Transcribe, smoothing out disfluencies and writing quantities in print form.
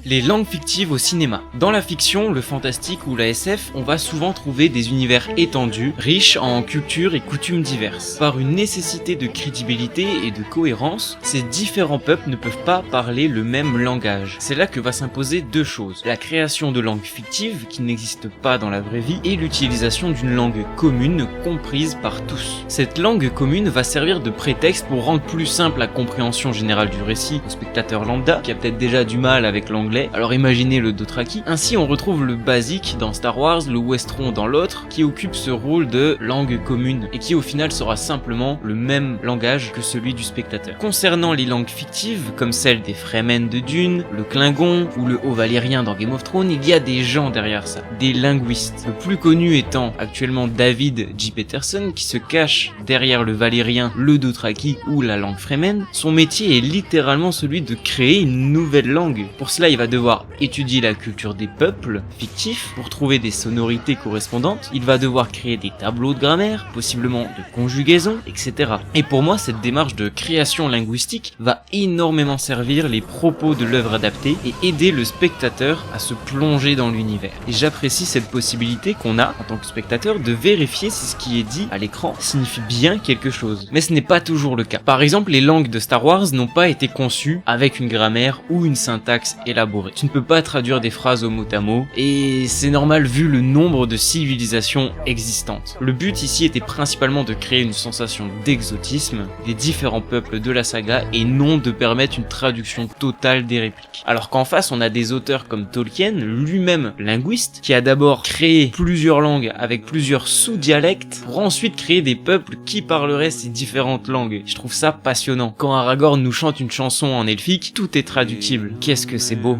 Les langues fictives au cinéma. Dans la fiction, le fantastique ou la SF, on va souvent trouver des univers étendus, riches en cultures et coutumes diverses. Par une nécessité de crédibilité et de cohérence, ces différents peuples ne peuvent pas parler le même langage. C'est là que va s'imposer deux choses. La création de langues fictives qui n'existent pas dans la vraie vie et l'utilisation d'une langue commune comprise par tous. Cette langue commune va servir de prétexte pour rendre plus simple la compréhension générale du récit au spectateur lambda qui a peut-être déjà du mal avec l'anglais, alors imaginez le Dothraki. Ainsi on retrouve le basique dans Star Wars, le Westron dans l'autre, qui occupe ce rôle de langue commune et qui au final sera simplement le même langage que celui du spectateur. Concernant les langues fictives, comme celle des Fremen de Dune, le Klingon ou le Haut-Valérien dans Game of Thrones, il y a des gens derrière ça, des linguistes. Le plus connu étant actuellement David J. Peterson qui se cache derrière le Valérien, le Dothraki ou la langue Fremen. Son métier est littéralement celui de créer une nouvelle langue. Pour cela, il va devoir étudier la culture des peuples fictifs pour trouver des sonorités correspondantes. Il va devoir créer des tableaux de grammaire, possiblement de conjugaison, etc. Et pour moi, cette démarche de création linguistique va énormément servir les propos de l'œuvre adaptée et aider le spectateur à se plonger dans l'univers. Et j'apprécie cette possibilité qu'on a, en tant que spectateur, de vérifier si ce qui est dit à l'écran signifie bien quelque chose. Mais ce n'est pas toujours le cas. Par exemple, les langues de Star Wars n'ont pas été conçues avec une grammaire ou une syntaxe élaborée. Tu ne peux pas traduire des phrases au mot à mot, et c'est normal vu le nombre de civilisations existantes. Le but ici était principalement de créer une sensation d'exotisme des différents peuples de la saga et non de permettre une traduction totale des répliques. Alors qu'en face, on a des auteurs comme Tolkien, lui-même linguiste, qui a d'abord créé plusieurs langues avec plusieurs sous-dialectes pour ensuite créer des peuples qui parleraient ces différentes langues. Je trouve ça passionnant. Quand Aragorn nous chante une chanson en elfique, tout est traductible. Qu'est-ce que c'est beau.